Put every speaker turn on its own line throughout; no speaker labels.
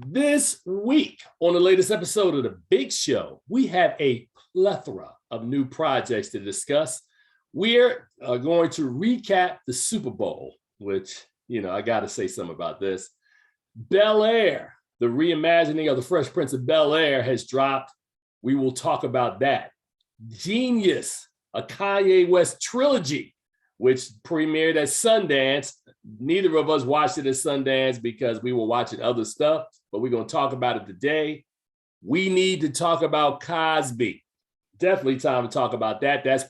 This week, on the latest episode of The Big Show, we have a plethora of new projects to discuss. We're going to recap the Super Bowl, which, I got to say something about this. Bel Air, the reimagining of the Fresh Prince of Bel Air has dropped. We will talk about that. Jeen-yuhs, a Kanye West trilogy, which premiered at Sundance. Neither of us watched it at Sundance because we were watching other stuff, but we're going to talk about it today. We need to talk about Cosby. Definitely time to talk about that. That's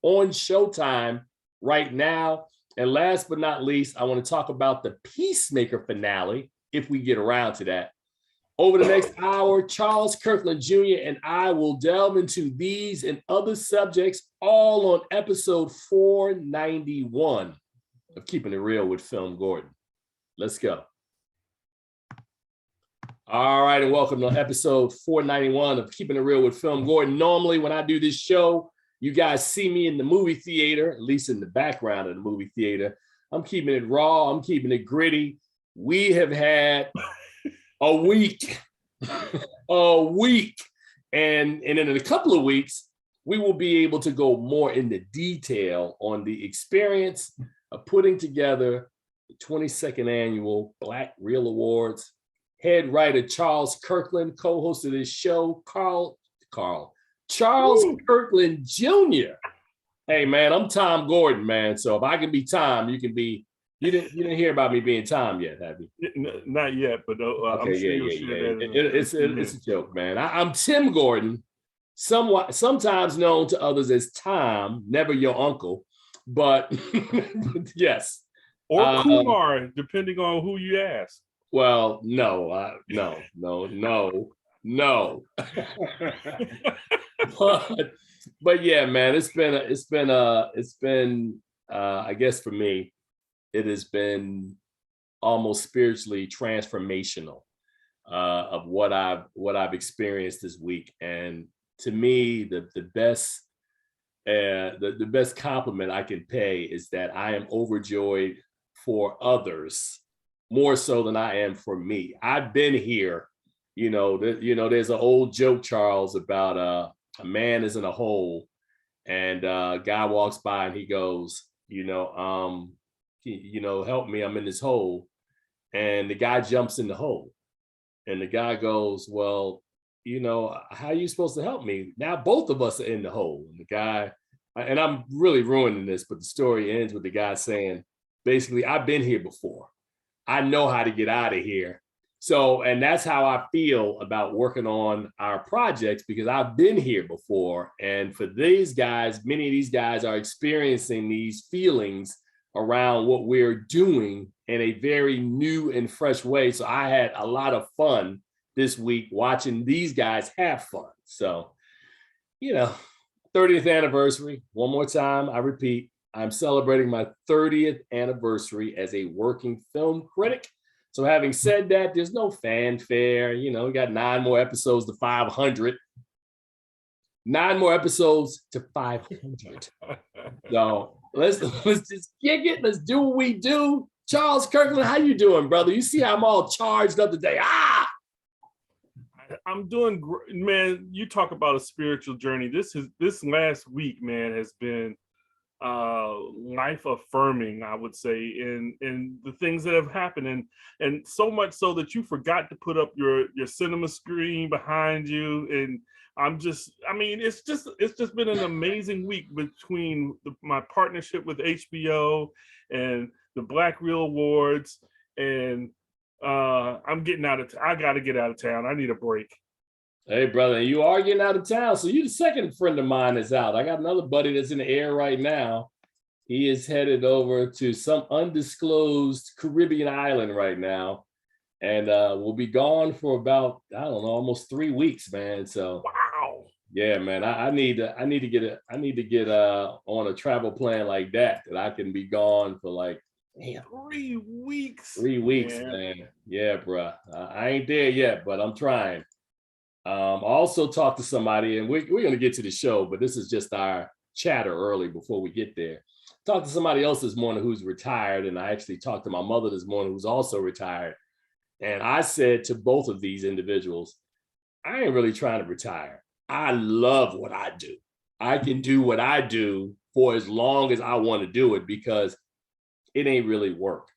on Showtime right now. And last but not least, I want to talk about the Peacemaker finale, if we get around to that. Over the next hour, Charles Kirkland Jr. and I will delve into these and other subjects, all on episode 491 of Keeping It Real with FilmGordon. Let's go. All right, and welcome to episode 491 of Keeping It Real with FilmGordon. Normally, when I do this show, you guys see me in the movie theater, at least in the background of the movie theater. I'm keeping it raw. I'm keeping it gritty. We have had a week. And in a couple of weeks, we will be able to go more into detail on the experience of putting together the 22nd annual Black Reel Awards. Head writer Charles Kirkland, co-host of this show, Charles Kirkland Jr. Hey man, I'm Tom Gordon, man. So if I can be Tom, you can be. You didn't hear about me being Tom yet, have you?
Not yet, but okay, I'm sure you'll share that.
It's a joke, man. I'm Tim Gordon, sometimes known to others as Tom, never your uncle, but yes.
Or Kumar, depending on who you ask.
Well, no. but yeah, man, it's been I guess for me, it has been almost spiritually transformational of what I've experienced this week. And to me, the best compliment I can pay is that I am overjoyed for others more so than I am for me. I've been here, there's an old joke, Charles, about a man is in a hole and a guy walks by and he goes, help me, I'm in this hole. And the guy jumps in the hole. And the guy goes, well, how are you supposed to help me? Now both of us are in the hole. And the guy, and I'm really ruining this, but the story ends with the guy saying, basically, I've been here before. I know how to get out of here. So, and that's how I feel about working on our projects, because I've been here before. And for these guys, many of these guys are experiencing these feelings around what we're doing in a very new and fresh way. So I had a lot of fun this week watching these guys have fun. So, 30th anniversary, one more time, I repeat, I'm celebrating my 30th anniversary as a working film critic. So having said that, there's no fanfare. We got 9 more episodes to 500. 9 more episodes to 500. So let's just kick it. Let's do what we do. Charles Kirkland, how you doing, brother? You see how I'm all charged up today.
I'm doing great, man. You talk about a spiritual journey. This last week, man, has been life affirming, I would say, in the things that have happened, and so much so that you forgot to put up your cinema screen behind you. And it's just been an amazing week between my partnership with HBO and the Black Reel Awards, and I'm getting I got to get out of town. I need a break.
Hey, brother, you are getting out of town. So you're the second friend of mine that's out. I got another buddy that's in the air right now. He is headed over to some undisclosed Caribbean island right now. And we'll be gone for about, I don't know, almost 3 weeks, man. So
wow.
Yeah, man. I need to get on a travel plan like that I can be gone for like
3 weeks.
3 weeks, man. Yeah, bro. I ain't there yet, but I'm trying. I also talked to somebody, and we're going to get to the show, but this is just our chatter early before we get there. Talked to somebody else this morning who's retired, and I actually talked to my mother this morning who's also retired. And I said to both of these individuals, I ain't really trying to retire. I love what I do. I can do what I do for as long as I want to do it because it ain't really work.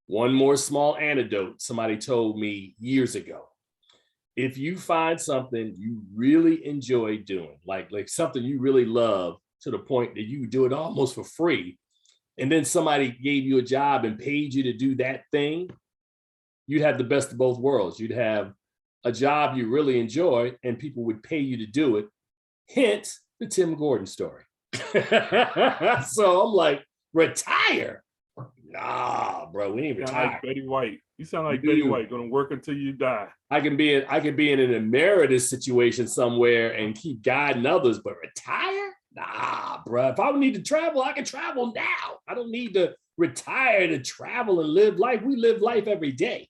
One more small anecdote somebody told me years ago. If you find something you really enjoy doing, like something you really love to the point that you do it almost for free, and then somebody gave you a job and paid you to do that thing, you'd have the best of both worlds. You'd have a job you really enjoy and people would pay you to do it. Hence the Tim Gordon story. So I'm like, retire? Nah, bro, we ain't retire.
Like Betty White. You sound like Betty White, gonna work until you die.
I can be in an emeritus situation somewhere and keep guiding others, but retire? Nah, bro. If I need to travel, I can travel now. I don't need to retire to travel and live life. We live life every day.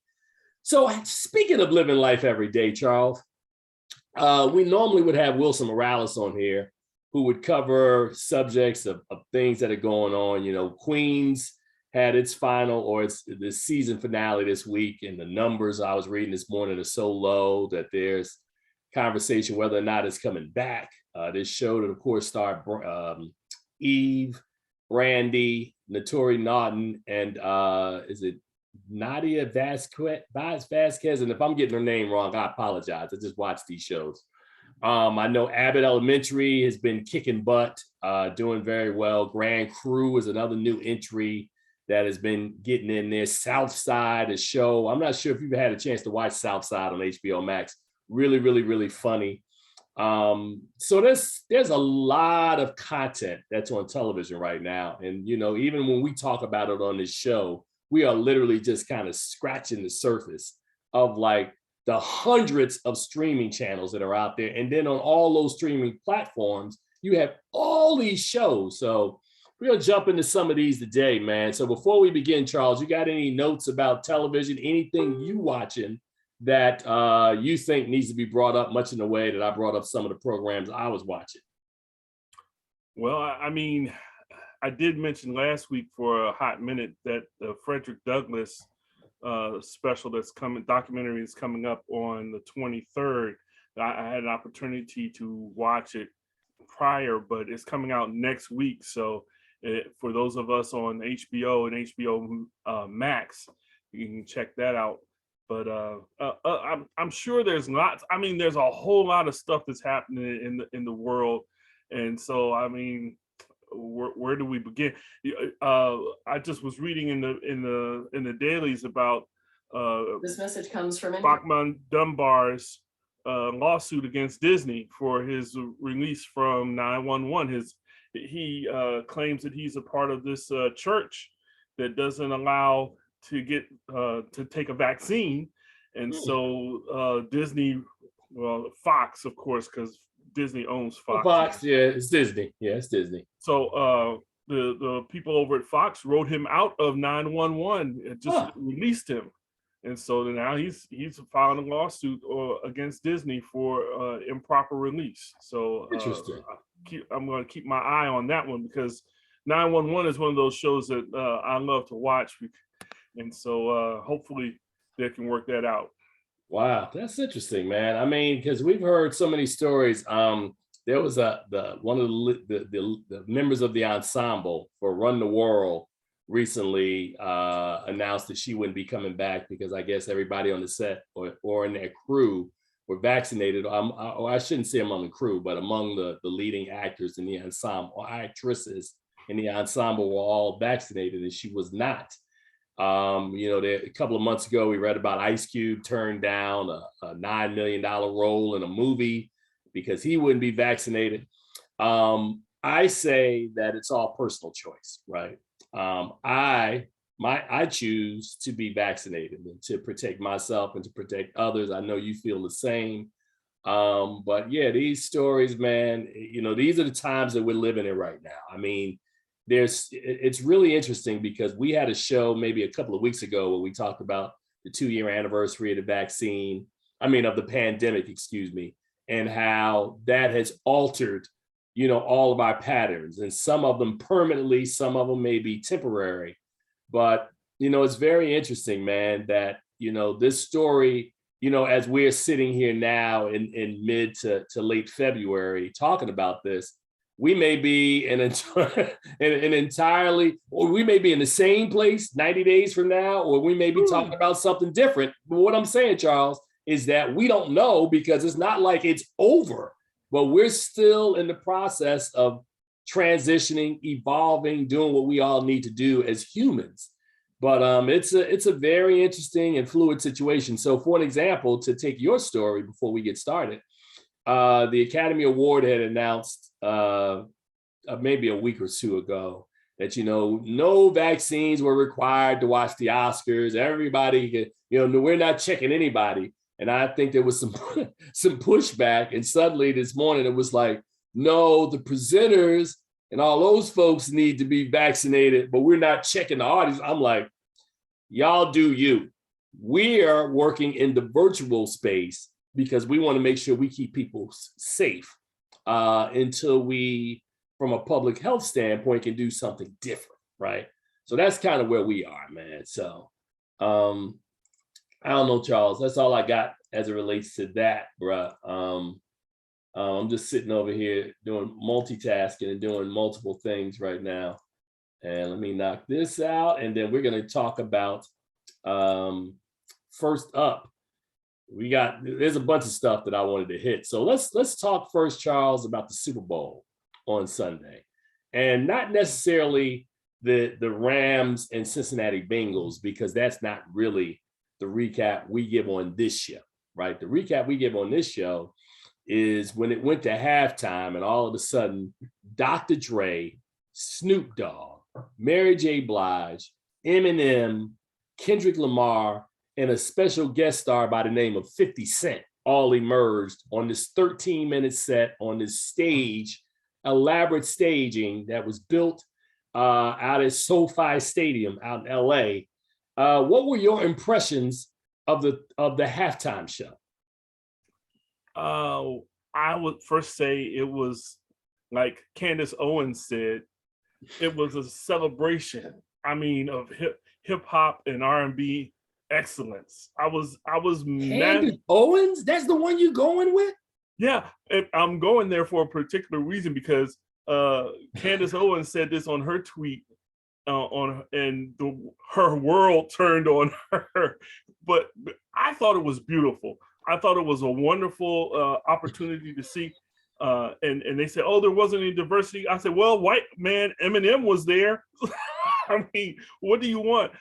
So speaking of living life every day, Charles, we normally would have Wilson Morales on here who would cover subjects of things that are going on. You know, Queens had its final or its the season finale this week, and the numbers I was reading this morning are so low that there's conversation whether or not it's coming back. This show that, of course, starred Eve, Brandy, Naturi Naughton, and is it Nadia Vasquez? And if I'm getting her name wrong, I apologize. I just watched these shows. I know Abbott Elementary has been kicking butt, doing very well. Grand Crew is another new entry that has been getting in there. Southside, a show. I'm not sure if you've had a chance to watch Southside on HBO Max. Really, really, really funny. So there's a lot of content that's on television right now. And, you know, even when we talk about it on this show, we are literally just kind of scratching the surface of like the hundreds of streaming channels that are out there. And then on all those streaming platforms, you have all these shows. So we're going to jump into some of these today, man. So before we begin, Charles, you got any notes about television, anything you watching that you think needs to be brought up, much in the way that I brought up some of the programs I was watching?
Well, I mean, I did mention last week for a hot minute that the Frederick Douglass special documentary is coming up on the 23rd. I had an opportunity to watch it prior, but it's coming out next week. So for those of us on HBO and HBO Max, you can check that out. But I'm sure there's lots. I mean, there's a whole lot of stuff that's happening in the world, and so I mean, where do we begin? I just was reading in the dailies about
this message comes from
Bachman Dunbar's lawsuit against Disney for his release from 911. He claims that he's a part of this church that doesn't allow to get to take a vaccine, and so Disney, well, Fox, of course, because Disney owns Fox.
Fox, yeah, it's Disney. Yeah, it's Disney.
So the people over at Fox wrote him out of 911 and just released him, and so now he's filing a lawsuit against Disney for improper release. So
interesting.
I'm going to keep my eye on that one because 911 is one of those shows that I love to watch. And so hopefully they can work that out.
Wow, that's interesting, man. I mean, because we've heard so many stories. There was one of the members of the ensemble for Run the World recently announced that she wouldn't be coming back because I guess everybody on the set or in their crew were vaccinated. I shouldn't say among the crew, but among the leading actors in the ensemble, or actresses in the ensemble were all vaccinated, and she was not. You know, a couple of months ago, we read about Ice Cube turned down a $9 million role in a movie because he wouldn't be vaccinated. I say that it's all personal choice, right? I choose to be vaccinated and to protect myself and to protect others. I know you feel the same. But yeah, these stories, man, you know, these are the times that we're living in right now. I mean, it's really interesting because we had a show maybe a couple of weeks ago where we talked about the 2-year anniversary of the pandemic, excuse me, and how that has altered, you know, all of our patterns, and some of them permanently, some of them may be temporary. But, you know, it's very interesting, man, that this story, as we're sitting here now in mid to late February talking about this, we may be an entirely, or we may be in the same place 90 days from now, or we may be talking about something different. But what I'm saying, Charles, is that we don't know, because it's not like it's over, but we're still in the process of transitioning, evolving, doing what we all need to do as humans. But it's a very interesting and fluid situation. So for an example, to take your story before we get started, the Academy Award had announced maybe a week or two ago that, no vaccines were required to watch the Oscars. Everybody, we're not checking anybody. And I think there was some pushback. And suddenly this morning, it was like, no, the presenters and all those folks need to be vaccinated, but we're not checking the audience. I'm like, y'all do you. We are working in the virtual space because we want to make sure we keep people safe until we, from a public health standpoint, can do something different, right? So that's kind of where we are, man. So I don't know, Charles. That's all I got as it relates to that, bruh. I'm just sitting over here doing multitasking and doing multiple things right now. And let me knock this out. And then we're going to talk about first up. There's a bunch of stuff that I wanted to hit. So let's talk first, Charles, about the Super Bowl on Sunday. And not necessarily the Rams and Cincinnati Bengals, because that's not really the recap we give on this show, right? The recap we give on this show is when it went to halftime and all of a sudden, Dr. Dre, Snoop Dogg, Mary J. Blige, Eminem, Kendrick Lamar, and a special guest star by the name of 50 Cent all emerged on this 13-minute set on this stage, elaborate staging that was built out at SoFi Stadium out in LA. What were your impressions of the halftime show?
I would first say it was, like Candace Owens said, it was a celebration. I mean, of hip hop and R&B excellence. I was
Candace Owens? That's the one you going with?
Yeah, I'm going there for a particular reason, because Candace Owens said this on her tweet, her world turned on her. But I thought it was beautiful. I thought it was a wonderful opportunity to see. And they said, oh, there wasn't any diversity. I said, well, white man Eminem was there. I mean, what do you want?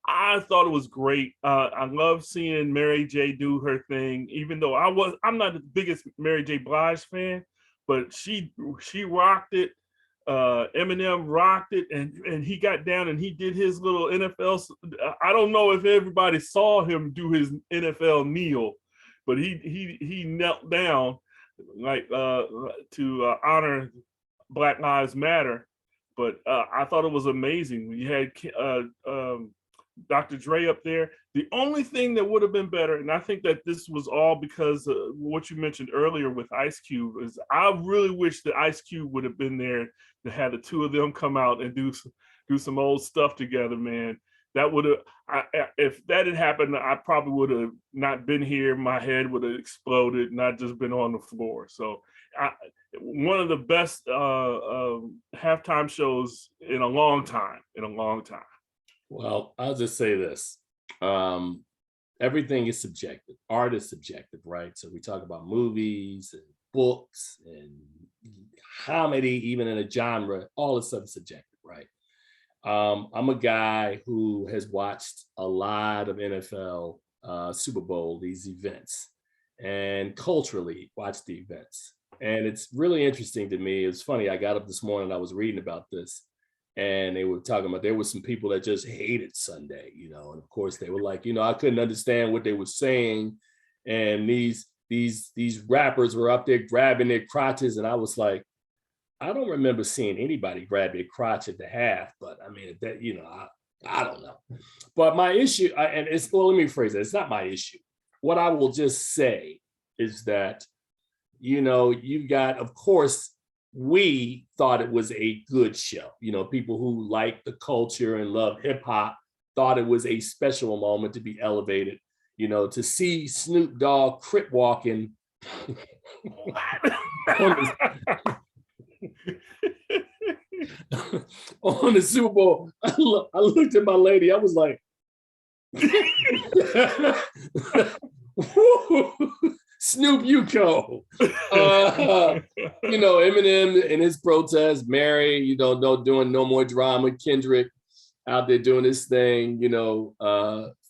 I thought it was great. I love seeing Mary J do her thing, even though I'm not the biggest Mary J. Blige fan, but she rocked it. Eminem rocked it, and he got down and he did his little NFL. I don't know if everybody saw him do his NFL kneel, but he knelt down like to honor Black Lives Matter. But I thought it was amazing. We had Dr. Dre up there. The only thing that would have been better, and I think that this was all because of what you mentioned earlier with Ice Cube, is I really wish that Ice Cube would have been there to have the two of them come out and do some old stuff together, man. That would have, if that had happened, I probably would have not been here. My head would have exploded, not just been on the floor. So one of the best halftime shows in a long time. Well,
I'll just say this. Everything is subjective. Art is subjective, right? So we talk about movies and books and comedy, even in a genre, all of stuff is subjective, right? I'm a guy who has watched a lot of NFL Super Bowl, these events, and culturally watched the events. And it's really interesting to me. It's funny, I got up this morning, I was reading about this, and they were talking about there were some people that just hated Sunday, and of course they were like, I couldn't understand what they were saying. And these rappers were up there grabbing their crotches, and I was like, I don't remember seeing anybody grab their crotch at the half, but I mean, that, I don't know. But my issue, and it's, well, let me phrase it, it's not my issue. What I will just say is that, you've got, of course, we thought it was a good show. People who like the culture and love hip hop thought it was a special moment to be elevated to see Snoop Dogg crip walking on the Super Bowl. I looked at my lady. I was like, Snoop, you go. Eminem in his protest, Mary, doing No More Drama, Kendrick out there doing his thing,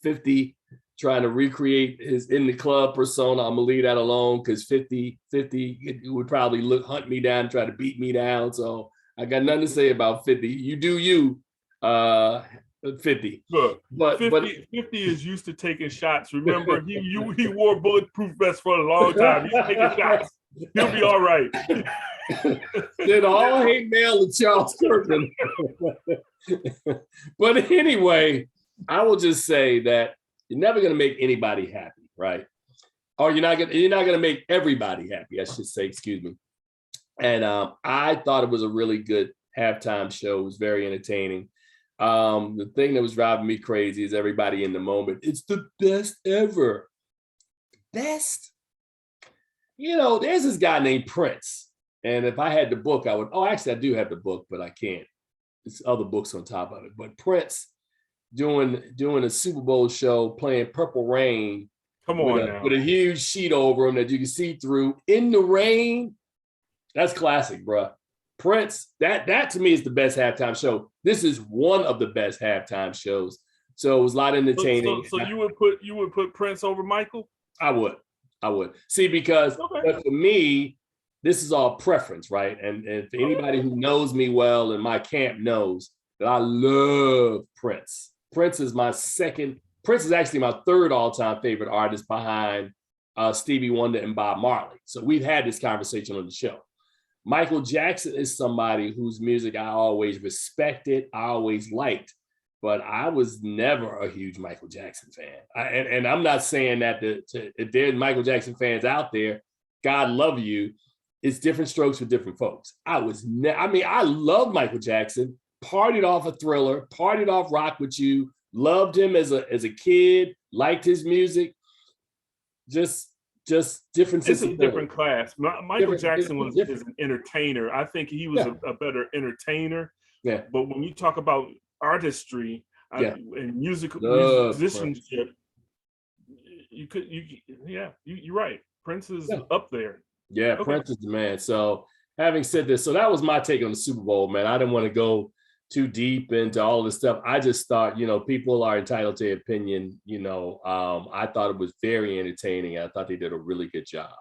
50 trying to recreate his In the Club persona. I'm gonna leave that alone because 50 would probably hunt me down, try to beat me down. So I got nothing to say about 50. You do you, 50.
Look,
but
50 is used to taking shots. Remember, he wore bulletproof vests for a long time. He's taking shots. He'll be all right.
Did all hate mail to Charles Kirkland. But anyway, I will just say that you're never going to make anybody happy, right? Or you're not going to make everybody happy, I should say, excuse me. And I thought it was a really good halftime show. It was very entertaining. The thing that was driving me crazy is everybody in the moment. It's the best ever. Best? There's this guy named Prince. And if I had the book, I would, actually I do have the book, but I can't. It's other books on top of it. But Prince doing a Super Bowl show playing Purple Rain.
Come on now.
With a huge sheet over him that you can see through in the rain. That's classic, bro. Prince, that to me is the best halftime show. This is one of the best halftime shows. So it was a lot entertaining.
So you would put Prince over Michael?
I would. See, because but for me, this is all preference, right? And if anybody who knows me well in my camp knows that I love Prince. Prince is actually my third all-time favorite artist behind Stevie Wonder and Bob Marley. So we've had this conversation on the show. Michael Jackson is somebody whose music I always respected, I always liked, but I was never a huge Michael Jackson fan. And I'm not saying that if there's Michael Jackson fans out there, God love you. It's different strokes for different folks. I love Michael Jackson, partied off a Thriller, partied off Rock With You, loved him as a kid, liked his music, just different.
It's a different class. Michael Jackson is an entertainer. I think he was a better entertainer. Yeah. But when you talk about artistry and musicianship, you're right. Prince is up there.
Yeah, okay. Prince is the man. So having said this, so that was my take on the Super Bowl, man. I didn't want to go too deep into all this stuff. I just thought, people are entitled to their opinion. I thought it was very entertaining. I thought they did a really good job.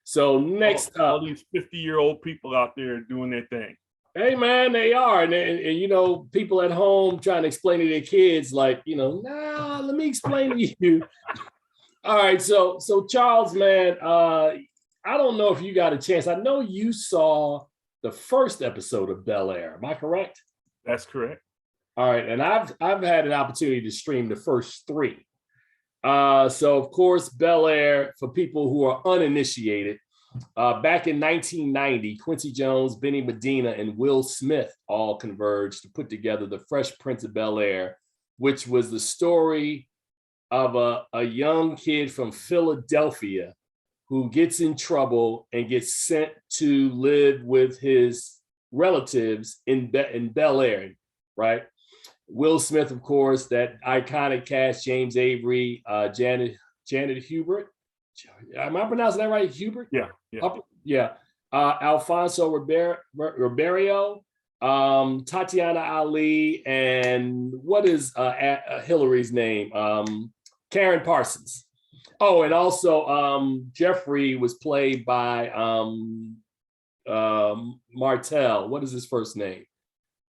So next up,
all these 50-year-old people out there doing their thing.
Hey man, they are. And people at home trying to explain to their kids, like, nah, let me explain to you. All right, so Charles, man, I don't know if you got a chance. I know you saw the first episode of Bel Air. Am I correct?
That's correct.
All right, and I've had an opportunity to stream the first 3. So of course, Bel Air, for people who are uninitiated, back in 1990, Quincy Jones, Benny Medina, and Will Smith all converged to put together The Fresh Prince of Bel Air, which was the story of a young kid from Philadelphia who gets in trouble and gets sent to live with his relatives in Bel Air, right? Will Smith, of course, that iconic cast, James Avery, Janet Hubert. Am I pronouncing that right? Hubert?
Yeah.
Alfonso Ribeiro, Tatiana Ali, and what is Hillary's name? Karen Parsons. Oh, and also Jeffrey was played by Martell. What is his first name?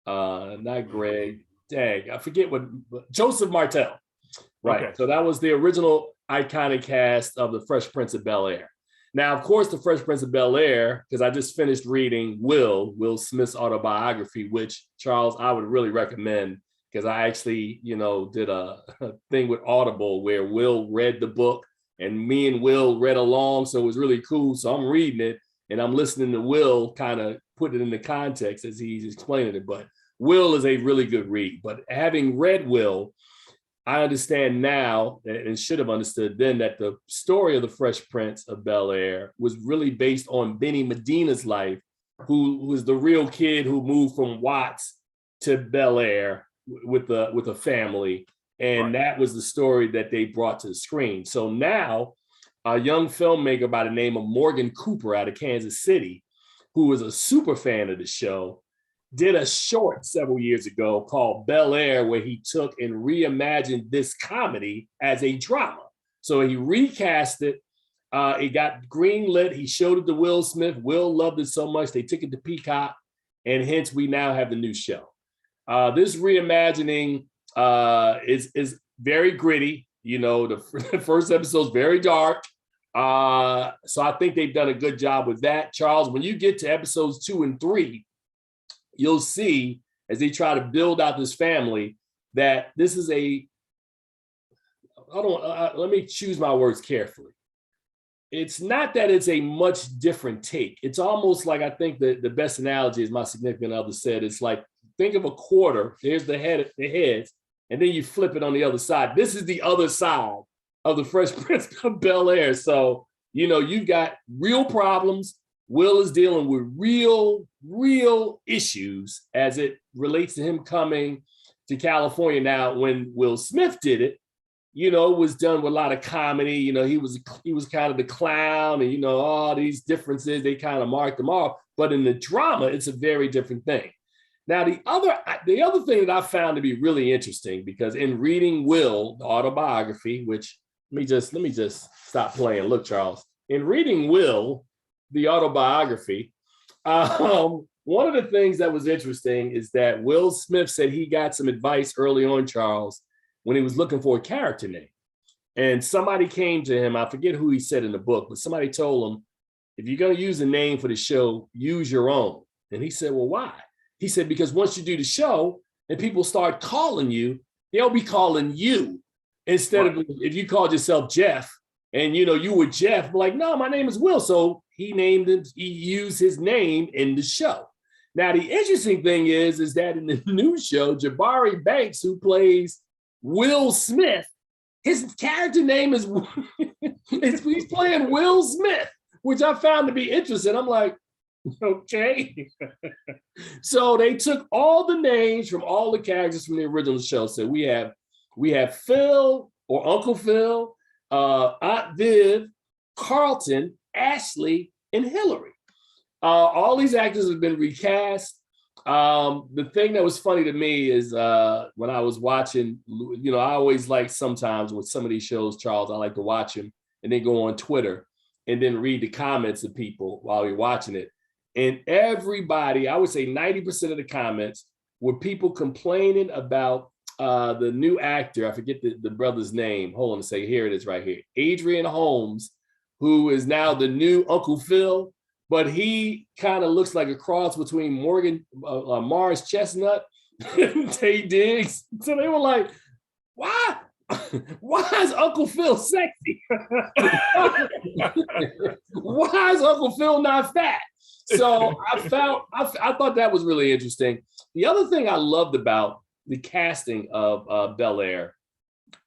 Not Greg. Dang, I forget Joseph Martell. Right. Okay. So that was the original iconic cast of The Fresh Prince of Bel Air. Now, of course, The Fresh Prince of Bel Air, because I just finished reading Will Smith's autobiography, which, Charles, I would really recommend, because I actually, did a thing with Audible where Will read the book and me and Will read along. So it was really cool. So I'm reading it and I'm listening to Will kind of put it into context as he's explaining it. But Will is a really good read. But having read Will, I understand now, and should have understood then, that the story of the Fresh Prince of Bel Air was really based on Benny Medina's life, who was the real kid who moved from Watts to Bel Air with a family. And that was the story that they brought to the screen. So now a young filmmaker by the name of Morgan Cooper out of Kansas City, who was a super fan of the show, did a short several years ago called Bel Air, where he took and reimagined this comedy as a drama. So he recast it. It got greenlit. He showed it to Will Smith. Will loved it so much, they took it to Peacock, and hence we now have the new show. This reimagining is very gritty. You know, the first episode is very dark. So I think they've done a good job with that. Charles, when you get to episodes 2 and 3, you'll see, as they try to build out this family, that this is let me choose my words carefully. It's not that it's a much different take. It's almost like, I think the best analogy, as my significant other said, it's like, think of a quarter, there's the heads, and then you flip it on the other side. This is the other side of the Fresh Prince of Bel Air. So, you know, you've got real problems. Will is dealing with real issues as it relates to him coming to California. Now, when Will Smith did it, you know, it was done with a lot of comedy. You know, he was kind of the clown, and, you know, all these differences, they kind of marked them off. But in the drama, it's a very different thing. Now, the other thing that I found to be really interesting, because in reading Will, the autobiography, which let me just stop playing. Look, Charles, in reading Will, the autobiography, one of the things that was interesting is that Will Smith said he got some advice early on, Charles, when he was looking for a character name. And somebody came to him, I forget who he said in the book, but somebody told him, if you're going to use a name for the show, use your own. And he said, well, why? He said, because once you do the show and people start calling you, they'll be calling you instead of, if you called yourself Jeff and, you know, you were Jeff, like, no, my name is Will. So he used his name in the show. Now, the interesting thing is that in the new show, Jabari Banks, who plays Will Smith, his character name is, he's playing Will Smith, which I found to be interesting. I'm like, okay. So they took all the names from all the characters from the original show. So we have Phil or Uncle Phil, Aunt Viv, Carlton, Ashley, and Hillary. All these actors have been recast. The thing that was funny to me is when I was watching, you know, I always like sometimes with some of these shows, Charles, I like to watch them and then go on Twitter and then read the comments of people while you're watching it. And everybody, I would say 90% of the comments were people complaining about the new actor. I forget the brother's name. Hold on a second. Here it is right here. Adrian Holmes, who is now the new Uncle Phil, but he kind of looks like a cross between Morris Chestnut and Tay Diggs. So they were like, why? Why is Uncle Phil sexy? Why is Uncle Phil not fat? So I thought that was really interesting. The other thing I loved about the casting of Bel Air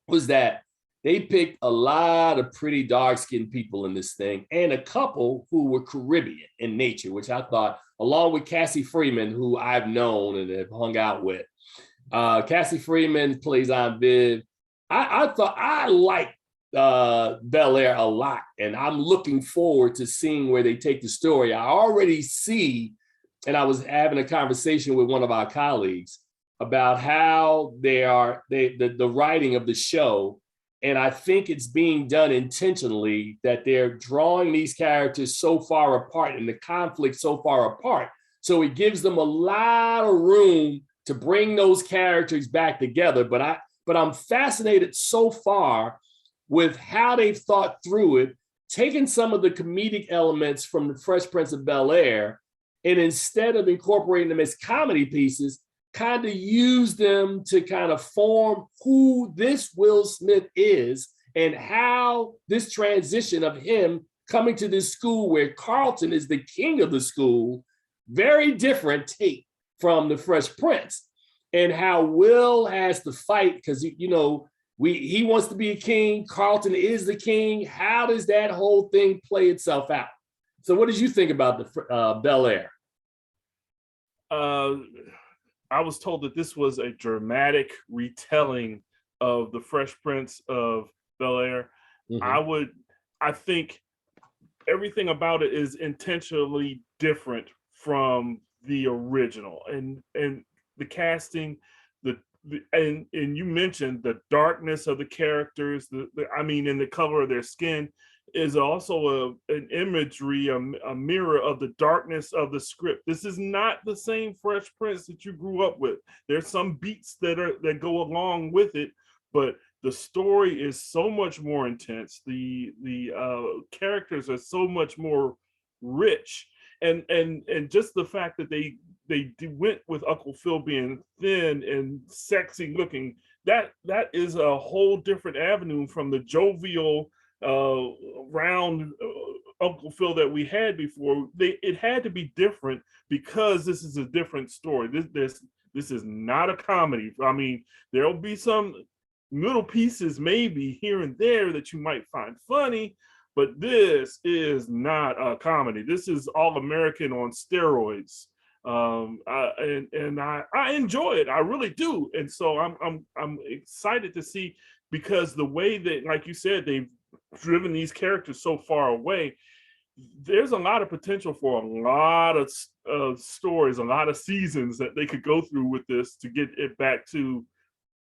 was that they picked a lot of pretty dark-skinned people in this thing, and a couple who were Caribbean in nature, which I thought, along with Cassie Freeman, who I've known and have hung out with. Cassie Freeman plays Aunt Viv. I thought I liked Bel Air a lot, and I'm looking forward to seeing where they take the story. I already see, and I was having a conversation with one of our colleagues about how the writing of the show, and I think it's being done intentionally, that they're drawing these characters so far apart and the conflict so far apart. So it gives them a lot of room to bring those characters back together. But I'm fascinated so far with how they've thought through it, taking some of the comedic elements from the Fresh Prince of Bel Air, and instead of incorporating them as comedy pieces, kind of use them to kind of form who this Will Smith is and how this transition of him coming to this school where Carlton is the king of the school, very different take from the Fresh Prince, and how Will has to fight because, you know, he wants to be a king. Carlton is the king. How does that whole thing play itself out? So what did you think about the Bel Air?
I was told that this was a dramatic retelling of the Fresh Prince of Bel Air. Mm-hmm. I think everything about it is intentionally different from the original, and the casting, and you mentioned the darkness of the characters, and the color of their skin is also an imagery, a mirror of the darkness of the script. This is not the same Fresh Prince that you grew up with. There's some beats that go along with it, but the story is so much more intense. The characters are so much more rich, and just the fact that they went with Uncle Phil being thin and sexy looking, that is a whole different avenue from the jovial round Uncle Phil that we had before. It had to be different because this is a different story. This is not a comedy. I mean, there'll be some little pieces maybe here and there that you might find funny, but this is not a comedy. This is all American on steroids. And I enjoy it. I really do. And so I'm excited to see, because the way that, like you said, they've driven these characters so far away, there's a lot of potential for a lot of stories, a lot of seasons that they could go through with this to get it back to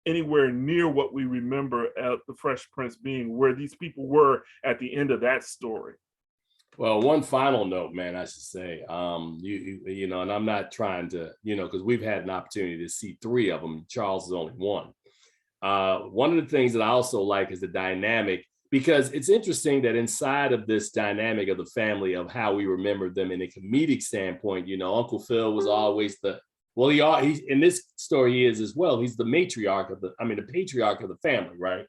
anywhere near what we remember at the Fresh Prince being, where these people were at the end of that story.
Well, one final note, man, I should say, you know, and I'm not trying to, you know, because we've had an opportunity to see 3 of them. Charles is only 1. One of the things that I also like is the dynamic, because it's interesting that inside of this dynamic of the family, of how we remember them in a comedic standpoint, you know, Uncle Phil was always he's in this story, he is as well. He's the patriarch of the family, right?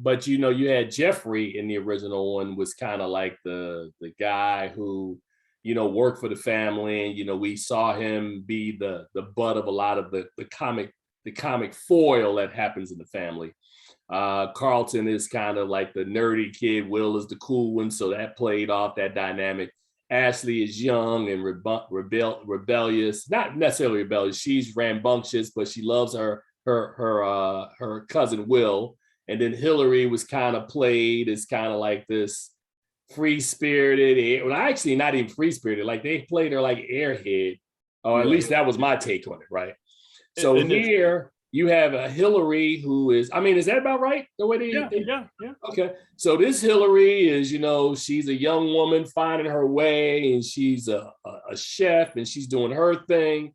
But you know, you had Jeffrey in the original one, was kind of like the guy who, you know, worked for the family, and you know, we saw him be the butt of a lot of the comic foil that happens in the family. Carlton is kind of like the nerdy kid. Will is the cool one, so that played off that dynamic. Ashley is young and rebellious, not necessarily rebellious. She's rambunctious, but she loves her cousin Will. And then Hillary was kind of played as kind of like this free-spirited, well, actually not even free-spirited, like they played her like airhead, or at least that was my take on it, right? So here you have a Hillary who is, I mean, is that about right? The way
yeah.
Okay, so this Hillary is, you know, she's a young woman finding her way, and she's a chef, and she's doing her thing.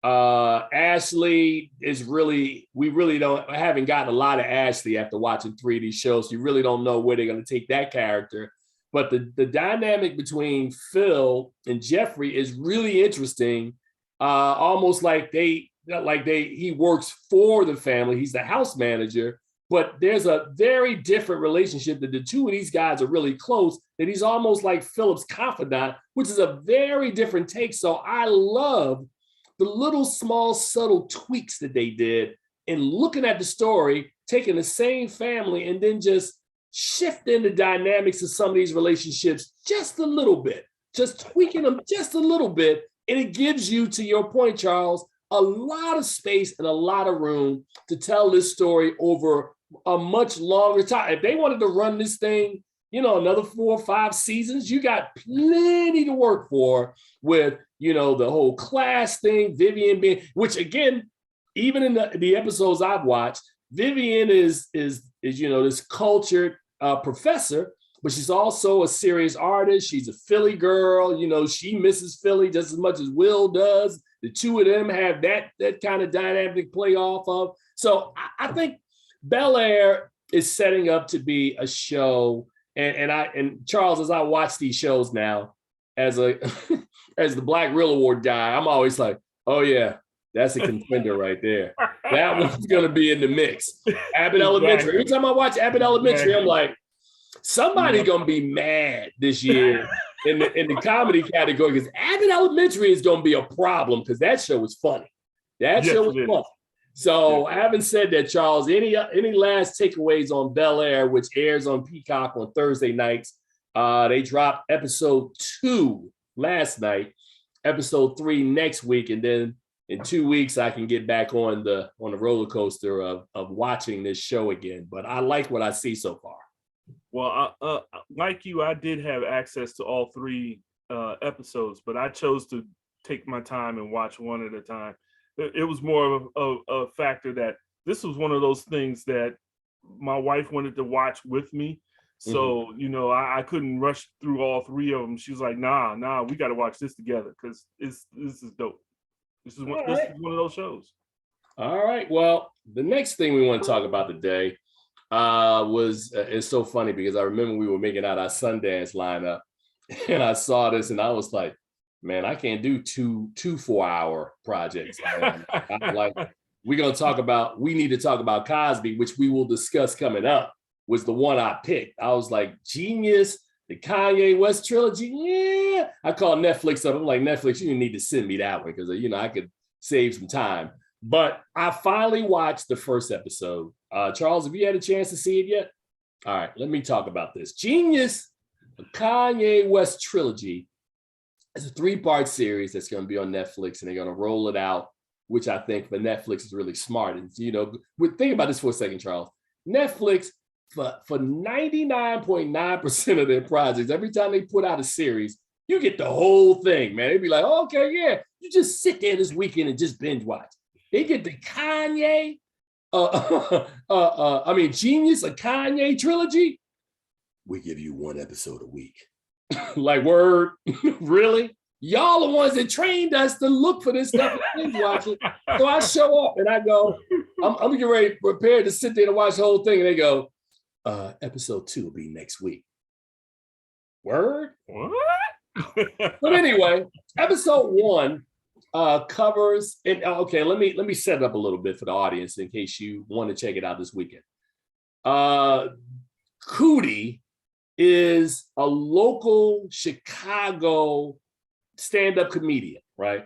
Ashley is we haven't gotten a lot of Ashley after watching 3 of these shows. You really don't know where they're going to take that character. But the dynamic between Phil and Jeffrey is really interesting. Almost like he works for the family. He's the house manager, but there's a very different relationship that the 2 of these guys are really close, that he's almost like Philip's confidant, which is a very different take. So I love the little small subtle tweaks that they did in looking at the story, taking the same family and then just shifting the dynamics of some of these relationships just a little bit, just tweaking them just a little bit. And it gives you, to your point, Charles, a lot of space and a lot of room to tell this story over a much longer time. If they wanted to run this thing, you know, another 4 or 5 seasons, you got plenty to work for with, you know, the whole class thing, Vivian being, which again, even in the episodes I've watched, Vivian is you know, this cultured professor, but she's also a serious artist. She's a Philly girl. You know, she misses Philly just as much as Will does. The 2 of them have that kind of dynamic play off of. So I think Bel Air is setting up to be a show. And Charles, as I watch these shows now, as the Black Reel Award guy, I'm always like, oh yeah, that's a contender right there. That one's gonna be in the mix. Abbott Elementary. Every time I watch Abbott Elementary, I'm like, somebody's gonna be mad this year in the comedy category, because Abbott Elementary is gonna be a problem, because that show was funny. That show was fun. So having said that, Charles, any last takeaways on Bel Air, which airs on Peacock on Thursday nights? They dropped episode 2 last night, episode 3 next week, and then in 2 weeks I can get back on the roller coaster of watching this show again. But I like what I see so far.
Well, like you, I did have access to all 3 episodes, but I chose to take my time and watch one at a time. It was more of a factor that this was one of those things that my wife wanted to watch with me. So, I couldn't rush through all 3 of them. She was like, nah, we got to watch this together because this is dope. This is one of those shows.
All right. Well, the next thing we want to talk about today was, it's so funny because I remember we were making out our Sundance lineup and I saw this and I was like, man, I can't do two 4-hour projects. We need to talk about Cosby, which we will discuss coming up, was the one I picked. I was like, Jeen-yuhs, the Kanye West trilogy. Yeah. I called Netflix up. I'm like, Netflix, you need to send me that one because, I could save some time. But I finally watched the first episode. Charles, have you had a chance to see it yet? All right, let me talk about this. Jeen-yuhs, the Kanye West trilogy. It's a 3-part series that's going to be on Netflix, and they're going to roll it out, which I think for Netflix is really smart. And, think about this for a second, Charles. Netflix, for 99.9% of their projects, every time they put out a series, you get the whole thing, man. They'd be like, okay, yeah, you just sit there this weekend and just binge watch. They get the Kanye, Jeen-yuhs, a Kanye trilogy. We give you 1 episode a week. Like, word, really? Y'all the ones that trained us to look for this stuff and binge watch it. So I show up and I go, I'm getting ready, prepared to sit there and watch the whole thing. And they go, episode 2 will be next week. Word?
What?
But anyway, episode 1 covers, and okay, let me set it up a little bit for the audience in case you want to check it out this weekend. Cootie is a local Chicago stand-up comedian, right?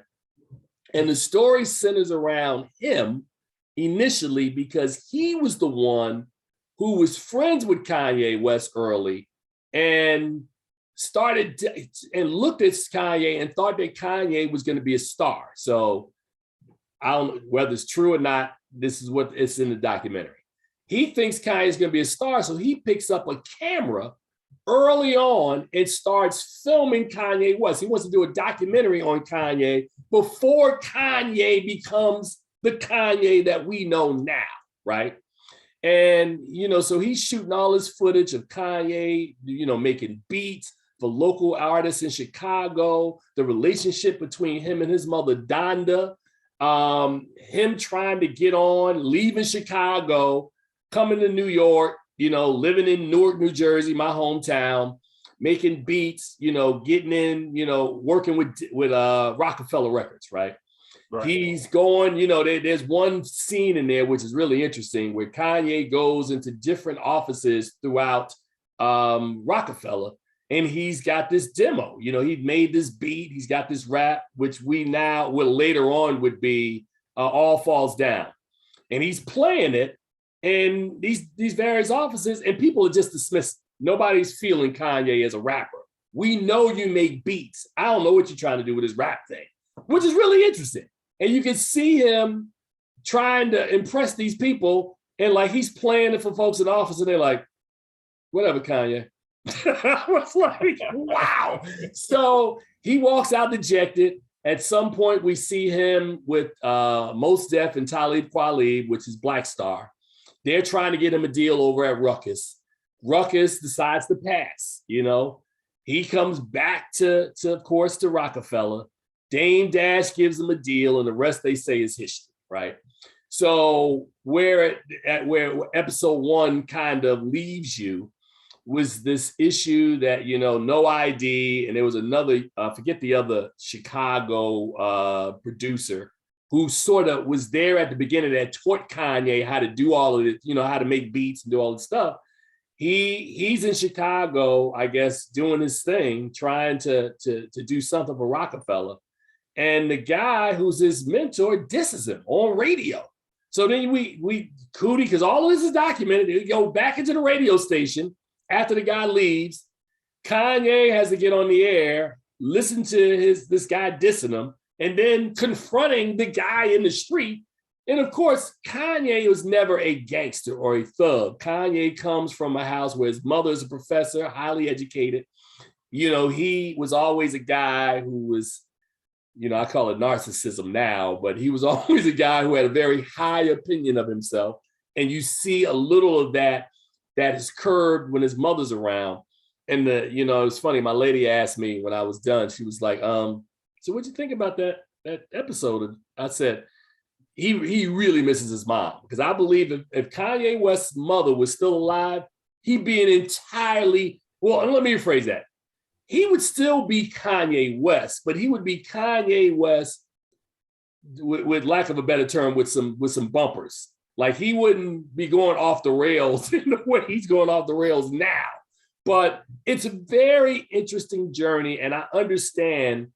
And the story centers around him initially because he was the one who was friends with Kanye West early and started and looked at Kanye and thought that Kanye was going to be a star. So I don't know whether it's true or not. This is what it's in the documentary. He thinks Kanye is going to be a star, so he picks up a camera early on and starts filming Kanye West. He wants to do a documentary on Kanye before Kanye becomes the Kanye that we know now, right? And, so he's shooting all this footage of Kanye, making beats for local artists in Chicago, the relationship between him and his mother, Donda, him trying to get on, leaving Chicago, coming to New York, living in Newark, New Jersey, my hometown, making beats, getting in, working with Rockefeller Records, right? He's going, there's one scene in there which is really interesting where Kanye goes into different offices throughout Rockefeller, and he's got this demo. He made this beat, he's got this rap, which later on would be All Falls Down. And he's playing it in these various offices, and people are just dismissed. Nobody's feeling Kanye as a rapper. We know you make beats. I don't know what you're trying to do with this rap thing, which is really interesting. And you can see him trying to impress these people, and like he's playing it for folks in the office, and they're like, whatever, Kanye. I was like, wow. So he walks out dejected. At some point, we see him with Mos Def and Talib Kweli, which is Black Star. They're trying to get him a deal over at Ruckus. Ruckus decides to pass, He comes back to Rockefeller. Dame Dash gives him a deal, and the rest they say is history, right? So where episode 1 kind of leaves you was this issue that, no ID, and there was another, forget the other Chicago producer who sort of was there at the beginning that taught Kanye how to do all of it, how to make beats and do all this stuff. He's in Chicago, I guess, doing his thing, trying to do something for Rockefeller. And the guy who's his mentor disses him on radio. So then we Cootie, because all of this is documented. We go back into the radio station after the guy leaves. Kanye has to get on the air, listen to this guy dissing him, and then confronting the guy in the street. And of course, Kanye was never a gangster or a thug. Kanye comes from a house where his mother is a professor, highly educated. You know, he was always a guy who was, you know, I call it narcissism now, but he was always a guy who had a very high opinion of himself. And you see a little of that is curbed when his mother's around. And you know, it's funny, my lady asked me when I was done, she was like, so what'd you think about that episode? And I said, he really misses his mom, because I believe if Kanye West's mother was still alive, he'd be an entirely, well, let me rephrase that. He would still be Kanye West, but he would be Kanye West with lack of a better term, with some bumpers. Like, he wouldn't be going off the rails in the way he's going off the rails now. But it's a very interesting journey, and I understand.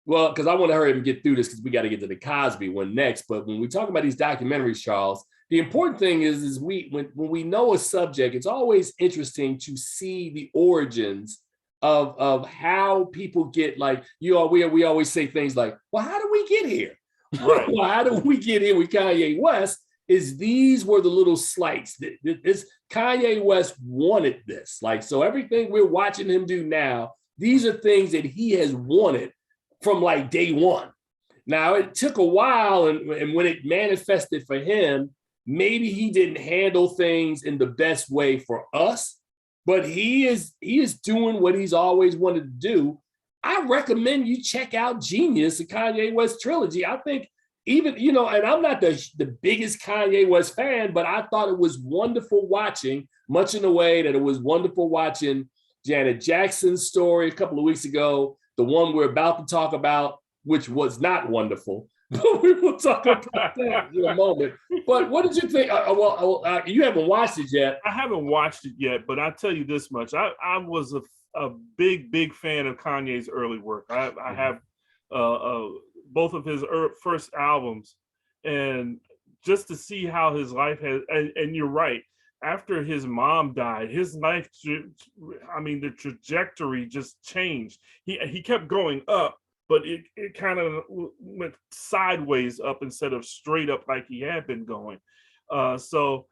Well, because I want to hurry up and get through this, because we got to get to the Cosby one next. But when we talk about these documentaries, Charles, the important thing is when we know a subject, it's always interesting to see the origins of how people get, like, we always say things like, well, how did we get here? Right. Well, how did we get here with Kanye West? These were the little slights. This Kanye West wanted this. Like, so everything we're watching him do now, these are things that he has wanted from like day one. Now, it took a while, and when it manifested for him, maybe he didn't handle things in the best way for us, but he is doing what he's always wanted to do. I recommend you check out Jeen-yuhs, the Kanye West trilogy. I think, even, you know, and I'm not the biggest Kanye West fan, but I thought it was wonderful watching, much in the way that it was wonderful watching Janet Jackson's story a couple of weeks ago, the one we're about to talk about, which was not wonderful. But we will talk about that in a moment. But what did you think? You haven't watched it yet.
I haven't watched it yet, but I'll tell you this much. I was a big fan of Kanye's early work. I have both of his first albums, and just to see how his life has, and you're right, after his mom died, his life, I mean, the trajectory just changed. He kept going up, but it kind of went sideways up instead of straight up like he had been going. So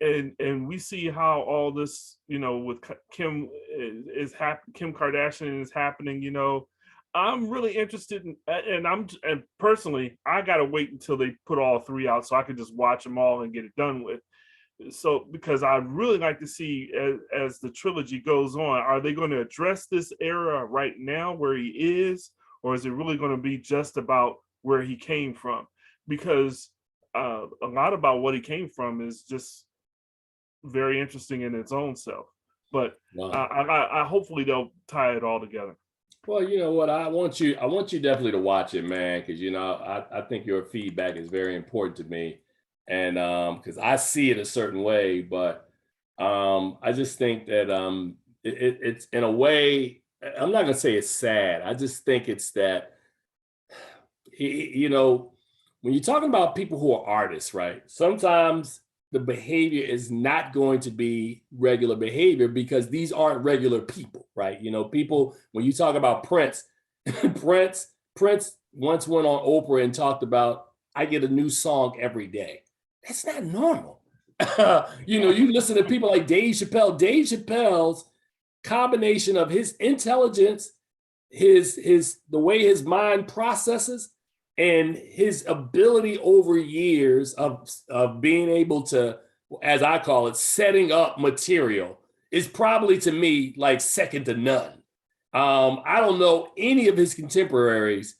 and we see how all this, you know, with Kim Kardashian is happening. You know, I'm really interested in, and personally, I gotta wait until they put all three out so I can just watch them all and get it done with. So, because I really like to see as the trilogy goes on, are they going to address this era right now where he is, or is it really going to be just about where he came from? Because a lot about what he came from is just very interesting in its own self. But wow. I hopefully they'll tie it all together.
Well, you know what, I want you definitely to watch it, man, because, you know, I think your feedback is very important to me. And because I see it a certain way, but I just think that it's in a way, I'm not gonna say it's sad. I just think it's that, you know, when you're talking about people who are artists, right? Sometimes the behavior is not going to be regular behavior because these aren't regular people, right? You know, people, when you talk about Prince, Prince once went on Oprah and talked about, I get a new song every day. That's not normal. You know, you listen to people like Dave Chappelle. Dave Chappelle's combination of his intelligence, the way his mind processes, and his ability over years of being able to, as I call it, setting up material, is probably, to me, like second to none. I don't know any of his contemporaries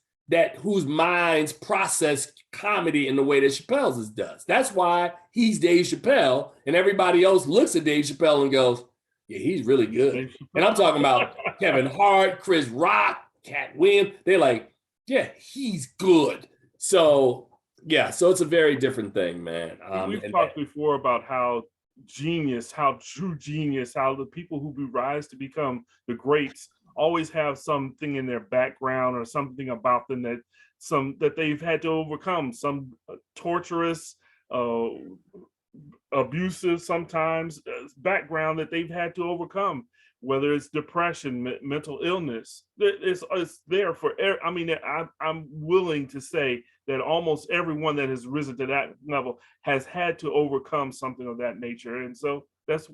whose minds process comedy in the way that Chappelle's does. That's why he's Dave Chappelle, and everybody else looks at Dave Chappelle and goes, yeah, he's really good. And I'm talking about Kevin Hart, Chris Rock, Cat Williams. They're like, yeah, he's good. So, yeah, so it's a very different thing, man.
We've talked before about how true genius, how the people who rise to become the greats always have something in their background or something about them that they've had to overcome, some torturous, abusive sometimes background that they've had to overcome, whether it's depression, mental illness. It's there for, I mean, I'm willing to say that almost everyone that has risen to that level has had to overcome something of that nature. And so that's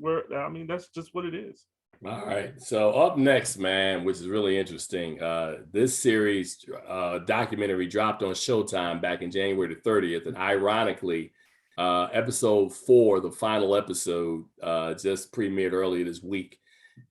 just what it is.
All right. So up next, man, which is really interesting, this series documentary dropped on Showtime back in January the 30th. And ironically, episode 4, the final episode, just premiered earlier this week.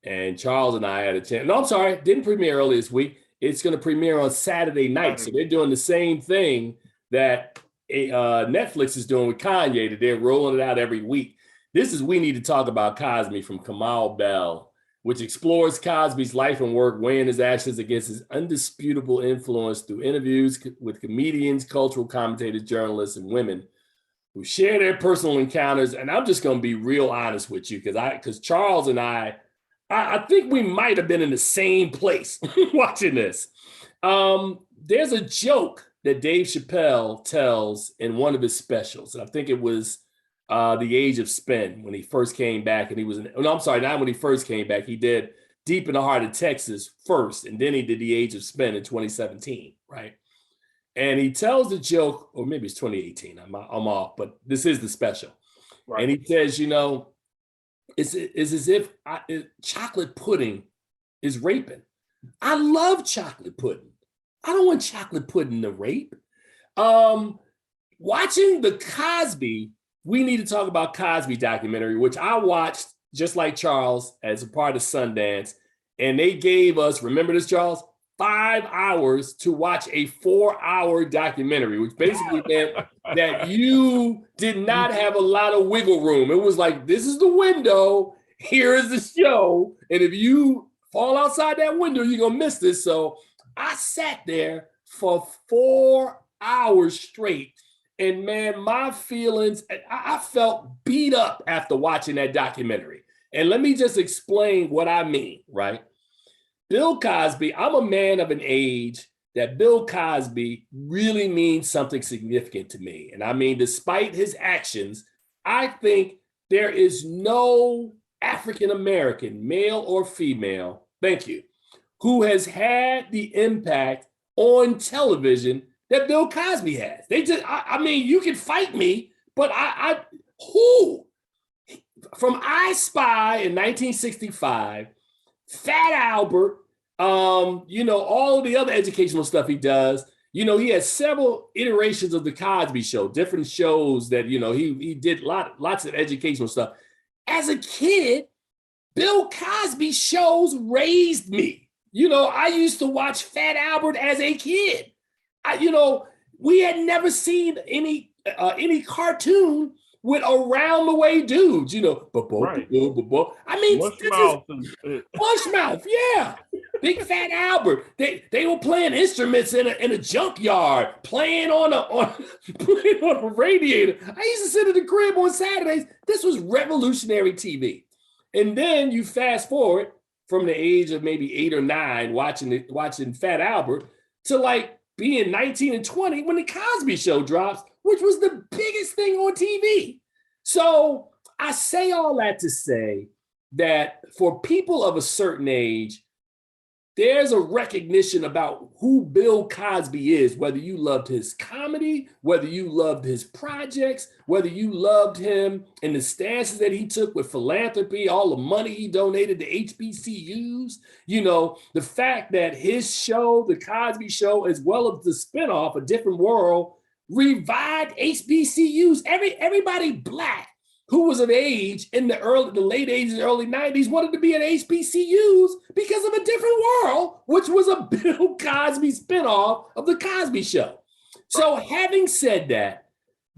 And Charles and I had a chance. No, I'm sorry, didn't premiere earlier this week. It's going to premiere on Saturday night. So they're doing the same thing that Netflix is doing with Kanye, that they're rolling it out every week. This is We Need to Talk About Cosby from Kamal Bell, which explores Cosby's life and work, weighing his actions against his undisputable influence through interviews with comedians, cultural commentators, journalists, and women who share their personal encounters. And I'm just going to be real honest with you, because Charles and I think we might have been in the same place watching this. There's a joke that Dave Chappelle tells in one of his specials. And I think it was The Age of Spin when he first came back. And he was, not when he first came back. He did Deep in the Heart of Texas first, and then he did The Age of Spin in 2017, right? And he tells the joke, or maybe it's 2018, I'm off, but this is the special. Right. And he says, it's as if chocolate pudding is raping. I love chocolate pudding. I don't want chocolate pudding to rape. Watching the Cosby, We Need to Talk About Cosby documentary, which I watched just like Charles as a part of Sundance. And they gave us, remember this, Charles? 5 hours to watch a 4-hour documentary, which basically meant that you did not have a lot of wiggle room. It was like, this is the window, here is the show. And if you fall outside that window, you're gonna miss this. So I sat there for 4 hours straight. And man, my feelings, I felt beat up after watching that documentary. And let me just explain what I mean, right? Bill Cosby, I'm a man of an age that Bill Cosby really means something significant to me. And I mean, despite his actions, I think there is no African-American, male or female, thank you, who has had the impact on television that Bill Cosby has. They just, I mean, you can fight me, but who? From I Spy in 1965, Fat Albert, all of the other educational stuff he does. He had several iterations of the Cosby Show, different shows that, he did lots of educational stuff. As a kid, Bill Cosby shows raised me. I used to watch Fat Albert as a kid. We had never seen any cartoon with around the way dudes, right. I mean, Bushmouth, yeah. Big Fat Albert. They were playing instruments in a junkyard, playing on a radiator. I used to sit at the crib on Saturdays. This was revolutionary TV. And then you fast forward from the age of maybe 8 or 9, watching Fat Albert, to like being 19 and 20 when the Cosby Show drops, which was the biggest thing on TV. So I say all that to say that for people of a certain age, there's a recognition about who Bill Cosby is, whether you loved his comedy, whether you loved his projects, whether you loved him and the stances that he took with philanthropy, all the money he donated to HBCUs, the fact that his show, The Cosby Show, as well as the spinoff, A Different World, revived HBCUs. Everybody Black who was of age in the late 80s and early 90s wanted to be at HBCUs because of A Different World, which was a Bill Cosby spinoff of The Cosby Show. So having said that,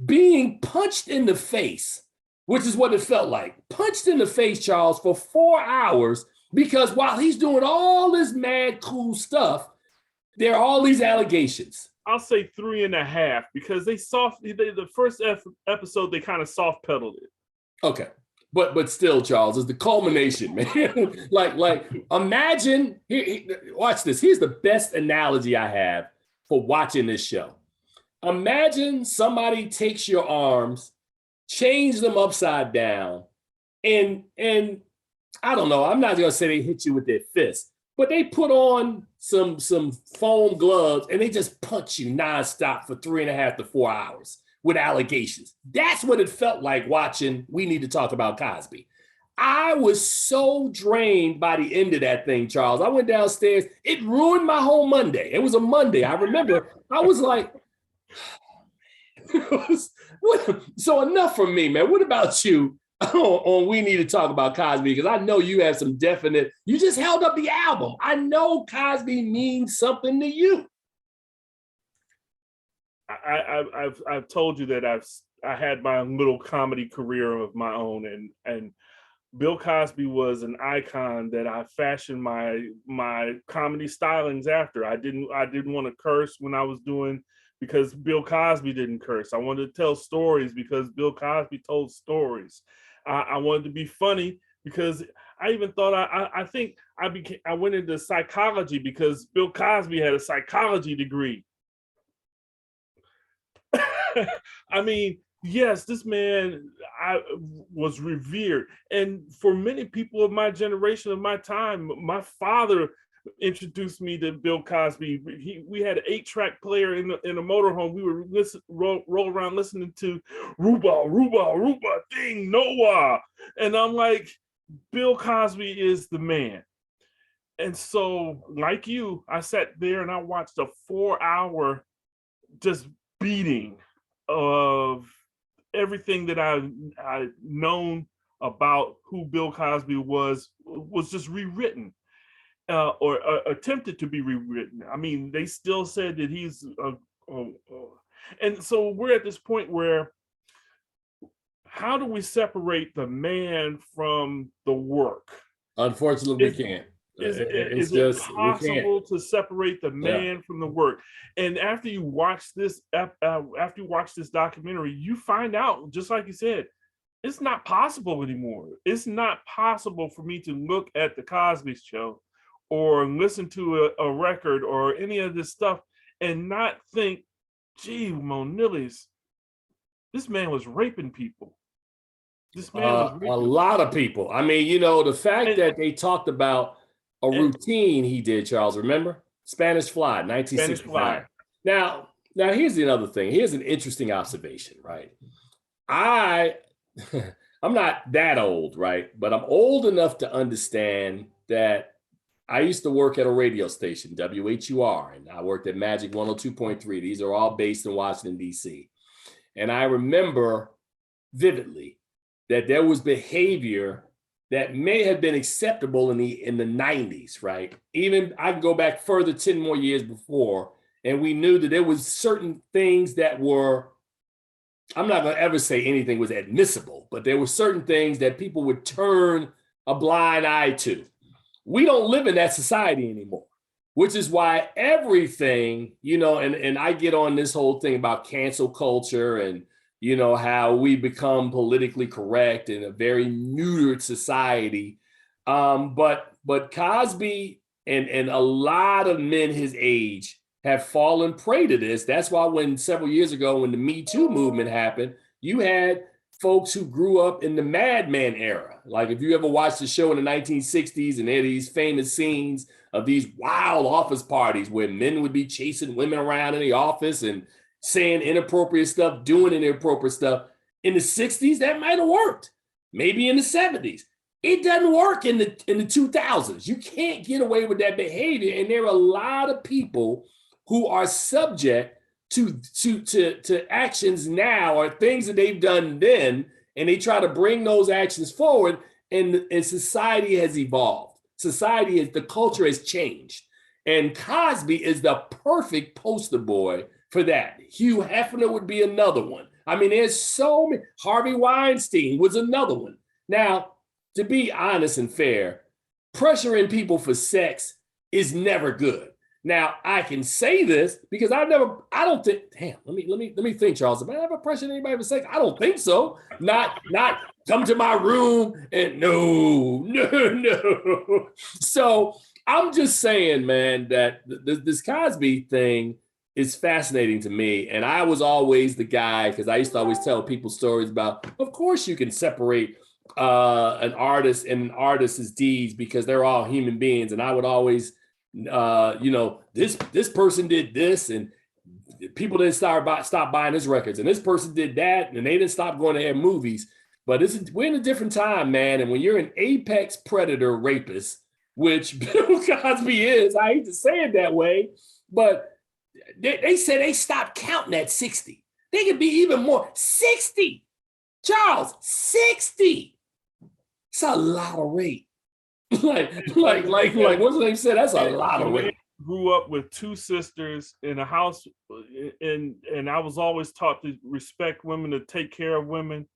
being punched in the face, which is what it felt like, punched in the face, Charles, for 4 hours, because while he's doing all this mad cool stuff, there are all these allegations.
I'll say 3.5 because the first episode, they kind of soft pedaled it.
Okay. but still, Charles, is the culmination, man. like imagine, watch this. Here's the best analogy I have for watching this show. Imagine somebody takes your arms, change them upside down, and I don't know, I'm not gonna say they hit you with their fist, but they put on some foam gloves and they just punch you nonstop for 3.5 to 4 hours with allegations. That's what it felt like watching We Need to Talk About Cosby. I was so drained by the end of that thing, Charles. I went downstairs. It ruined my whole Monday. It was a Monday. I remember I was like, so enough from me, man. What about you on We Need to Talk About Cosby? Because I know you have some definite, you just held up the album. I know Cosby means something to you.
I've told you that I had my little comedy career of my own, and Bill Cosby was an icon that I fashioned my comedy stylings after. I didn't want to curse when I was doing, because Bill Cosby didn't curse. I wanted to tell stories because Bill Cosby told stories. I wanted to be funny because I even thought I think I went into psychology because Bill Cosby had a psychology degree. I mean, yes, this man was revered. And for many people of my generation, of my time, my father introduced me to Bill Cosby. We had an 8-track player in a motorhome. We would roll around listening to Ruba, Ding, Noah. And I'm like, Bill Cosby is the man. And so, like you, I sat there and I watched a 4-hour just beating of everything that I've known about who Bill Cosby was just rewritten, or attempted to be rewritten. I mean, they still said that he's and so we're at this point where, how do we separate the man from the work?
Unfortunately, we can't.
Is it possible to separate the man from the work? And after you watch this documentary, you find out, just like you said, it's not possible anymore. It's not possible for me to look at the Cosby Show or listen to a record or any of this stuff and not think, gee, Monillis, this man was raping people. This man was raping
a lot of people. I mean, you know, the fact that they talked about a routine he did, Charles, remember? Spanish Fly, 1965. Now, here's another thing. Here's an interesting observation, right? I'm not that old, right? But I'm old enough to understand that I used to work at a radio station, WHUR, and I worked at Magic 102.3. These are all based in Washington, D.C. And I remember vividly that there was behavior that may have been acceptable in the 90s, right? Even I can go back further 10 more years before, and we knew that there was certain things that were, I'm not gonna ever say anything was admissible, but there were certain things that people would turn a blind eye to. We don't live in that society anymore, which is why everything, you know, and I get on this whole thing about cancel culture and, you know, how we become politically correct in a very neutered society. But Cosby and a lot of men his age have fallen prey to this. That's why when several years ago, when the Me Too movement happened, you had folks who grew up in the Mad Men era. Like if you ever watched the show in the 1960s, and there are these famous scenes of these wild office parties where men would be chasing women around in the office and saying inappropriate stuff, doing inappropriate stuff. In the 60s, that might have worked. Maybe in the 70s. It doesn't work in the 2000s. You can't get away with that behavior. And there are a lot of people who are subject to actions now or things that they've done then, and they try to bring those actions forward, and society has evolved. The culture has changed. And Cosby is the perfect poster boy for that. Hugh Hefner would be another one. I mean, there's so many. Harvey Weinstein was another one. Now, to be honest and fair, pressuring people for sex is never good. Now I can say this because I don't think, damn, let me think, Charles. Have I ever pressured anybody for sex? I don't think so. Not come to my room and no. So I'm just saying, man, that this Cosby thing is fascinating to me. And I was always the guy, because I used to always tell people stories about, of course you can separate an artist and an artist's deeds because they're all human beings. And I would always, this person did this and people didn't stop buying his records, and this person did that and they didn't stop going to their movies. But we're in a different time, man. And when you're an apex predator rapist, which Bill Cosby is, I hate to say it that way, but they said they stopped counting at 60. They could be even more. 60, Charles, 60. It's a lot of rape. like what's the name said? That's a lot of rape.
Grew up with two sisters in a house, and I was always taught to respect women, to take care of women.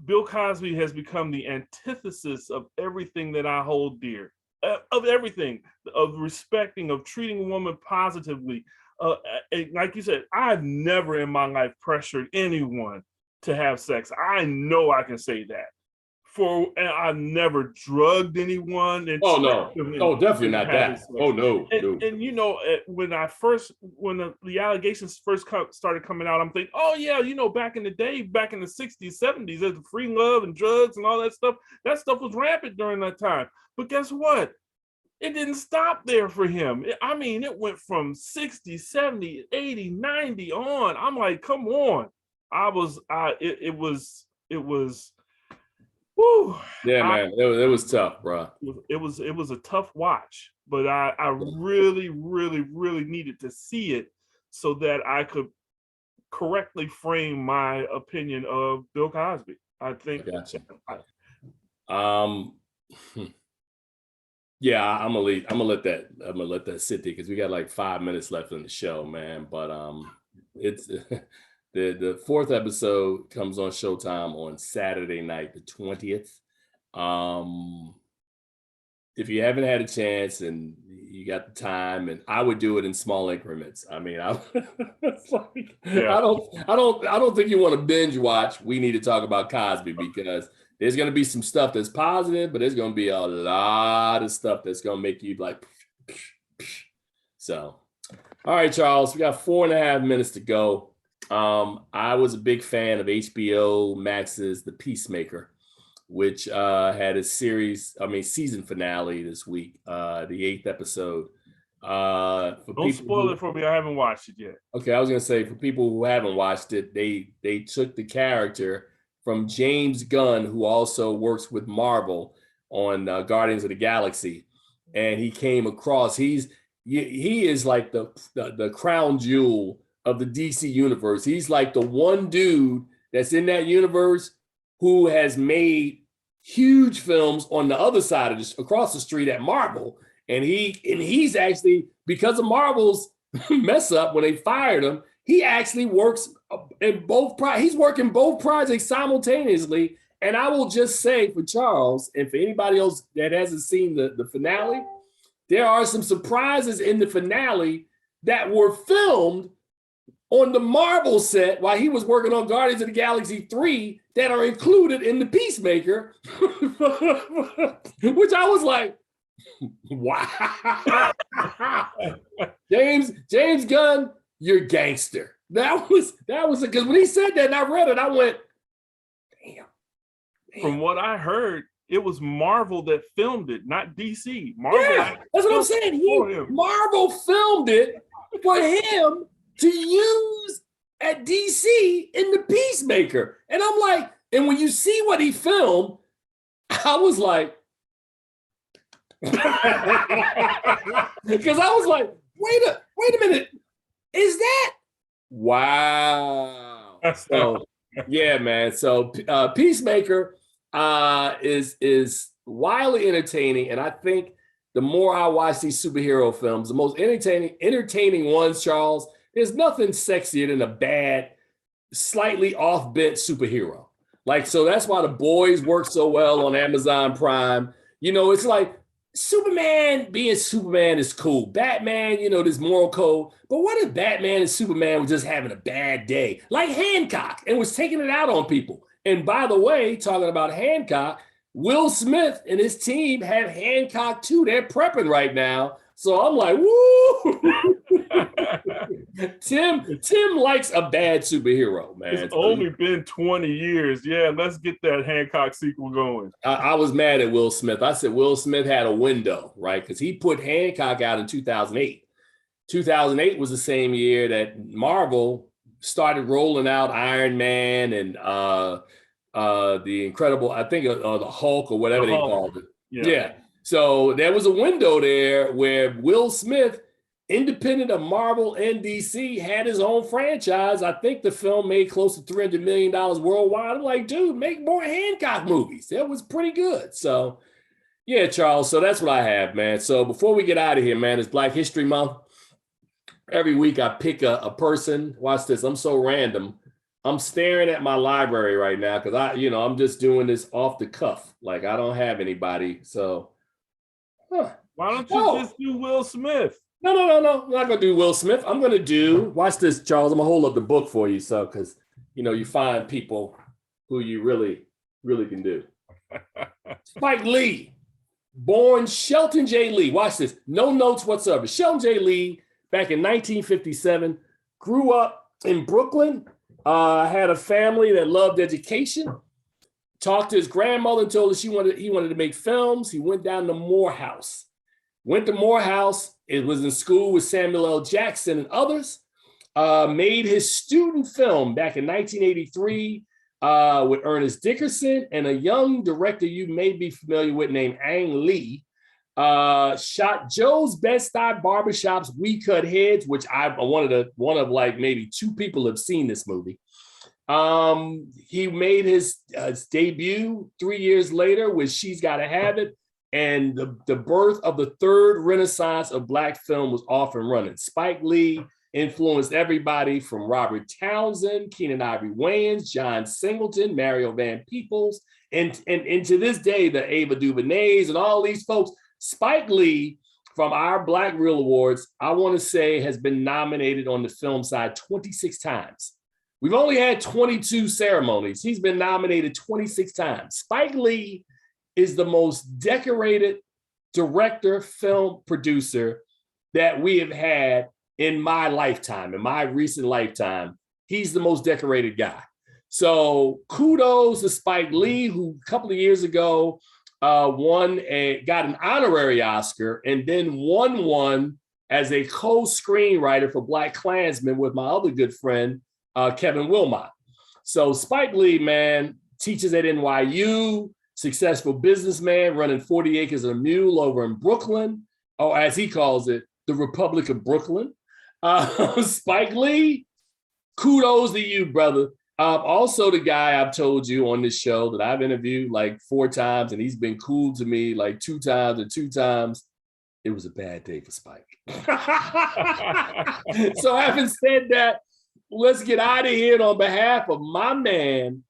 Bill Cosby has become the antithesis of everything that I hold dear, of everything, of respecting, of treating a woman positively. Like you said, I've never in my life pressured anyone to have sex. I know I can say that. And I've never drugged anyone. And
definitely not that. Oh no.
And you know, when the allegations first started coming out, I'm thinking, oh yeah, you know, back in the day, back in the 60s, 70s, there's free love and drugs and all that stuff. That stuff was rampant during that time. But guess what? It didn't stop there for him. It went from 60, 70, 80, 90 on. I'm like, come on. It was. Woo.
Yeah, man, it was tough, bro.
It was a tough watch, but I really, really, really needed to see it so that I could correctly frame my opinion of Bill Cosby. I think.
Gotcha. Yeah, I'm gonna let that sit there because we got like 5 minutes left in the show, man. But it's. The fourth episode comes on Showtime on Saturday night, the 20th. If you haven't had a chance and you got the time, and I would do it in small increments. I don't think you want to binge watch. We need to talk about Cosby because there's going to be some stuff that's positive, but there's going to be a lot of stuff that's going to make you like. So, all right, Charles, we got 4.5 minutes to go. I was a big fan of HBO Max's The Peacemaker, which had a season finale this week, the 8th episode.
Don't spoil it for me. I haven't watched it yet.
Okay, I was gonna say for people who haven't watched it, they took the character from James Gunn, who also works with Marvel on Guardians of the Galaxy, and he came across. He is like the crown jewel of the DC universe. He's like the one dude that's in that universe who has made huge films on the other side of across the street at Marvel. And he's actually, because of Marvel's mess up when they fired him, he actually works in he's working both projects simultaneously. And I will just say for Charles and for anybody else that hasn't seen the finale, there are some surprises in the finale that were filmed on the Marvel set while he was working on Guardians of the Galaxy 3 that are included in the Peacemaker, which I was like, wow. James Gunn, you're gangster. That was because when he said that and I read it, I went, damn.
From what I heard, it was Marvel that filmed it, not DC. Marvel.
Yeah, that's what I'm saying. Marvel filmed it for him to use at DC in the Peacemaker. And I'm like, and when you see what he filmed, I was like, because I was like, wait a minute, is that? Wow. So yeah, man. So Peacemaker is wildly entertaining. And I think the more I watch these superhero films, the most entertaining ones, Charles, there's nothing sexier than a bad, slightly off-bent superhero. Like, so that's why The Boys work so well on Amazon Prime. You know, it's like Superman being Superman is cool. Batman, this moral code. But what if Batman and Superman were just having a bad day, like Hancock, and was taking it out on people? And by the way, talking about Hancock, Will Smith and his team have Hancock too. They're prepping right now. So I'm like, woo! Tim likes a bad superhero, man.
It's only been 20 years. Yeah, let's get that Hancock sequel going.
I was mad at Will Smith. I said Will Smith had a window, right? Because he put Hancock out in 2008. 2008 was the same year that Marvel started rolling out Iron Man and the Incredible, I think the Hulk or whatever they called it. Yeah. So there was a window there where Will Smith, independent of Marvel and DC, had his own franchise. I think the film made close to $300 million worldwide. I'm like, dude, make more Hancock movies. That was pretty good. So, yeah, Charles. So that's what I have, man. So before we get out of here, man, it's Black History Month. Every week I pick a person. Watch this. I'm so random. I'm staring at my library right now because I'm just doing this off the cuff. Like I don't have anybody. So.
Why don't you just do Will Smith?
No. I'm not going to do Will Smith. I'm going to do, watch this, Charles. I'm going to hold up the book for you. So, because, you find people who you really, really can do. Spike Lee, born Shelton J. Lee. Watch this. No notes whatsoever. Shelton J. Lee, back in 1957, grew up in Brooklyn, had a family that loved education. Talked to his grandmother and told her he wanted to make films. He went down to Morehouse. Went to Morehouse. It was in school with Samuel L. Jackson and others. Made his student film back in 1983 with Ernest Dickerson and a young director you may be familiar with named Ang Lee. Shot Joe's Bed-Stuy Barbershop's We Cut Heads, which one of like maybe two people have seen this movie. He made his debut 3 years later with She's Gotta Have It, and the birth of the third renaissance of Black film was off and running. Spike Lee influenced everybody from Robert Townsend, Keenen Ivory Wayans, John Singleton, Mario Van Peebles, and to this day, the Ava DuVernays and all these folks. Spike Lee, from our Black Reel Awards, I want to say has been nominated on the film side 26 times. We've only had 22 ceremonies. He's been nominated 26 times. Spike Lee is the most decorated director, film producer that we have had in my lifetime, in my recent lifetime. He's the most decorated guy. So kudos to Spike Lee, who a couple of years ago got an honorary Oscar and then won one as a co-screenwriter for Black Klansman with my other good friend, Kevin Wilmot. So Spike Lee, man, teaches at NYU, successful businessman running 40 acres and a mule over in Brooklyn, or as he calls it, the Republic of Brooklyn. Spike Lee, kudos to you, brother. Also the guy I've told you on this show that I've interviewed like 4 times, and he's been cool to me like 2 times and 2 times. It was a bad day for Spike. So having said that, let's get out of here. And on behalf of my man,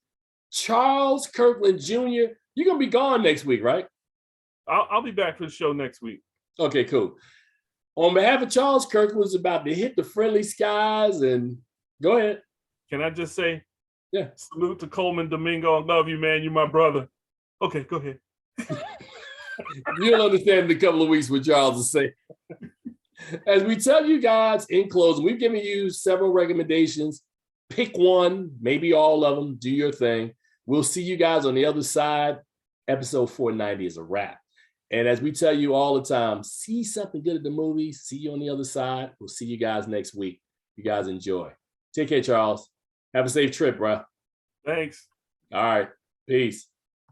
Charles Kirkland Jr., you're going to be gone next week, right?
I'll be back for the show next week.
Okay, cool. On behalf of Charles, Kirkland was about to hit the friendly skies, and go ahead.
Can I just say,
yeah,
salute to Coleman Domingo. I love you, man. You're my brother. Okay, go ahead.
You'll understand in a couple of weeks what Charles will say. As we tell you guys in closing, we've given you several recommendations. Pick one, maybe all of them. Do your thing. We'll see you guys on the other side. Episode 490 is a wrap. And as we tell you all the time, see something good at the movies. See you on the other side. We'll see you guys next week. You guys enjoy. Take care, Charles. Have a safe trip, bro.
Thanks.
All right. Peace.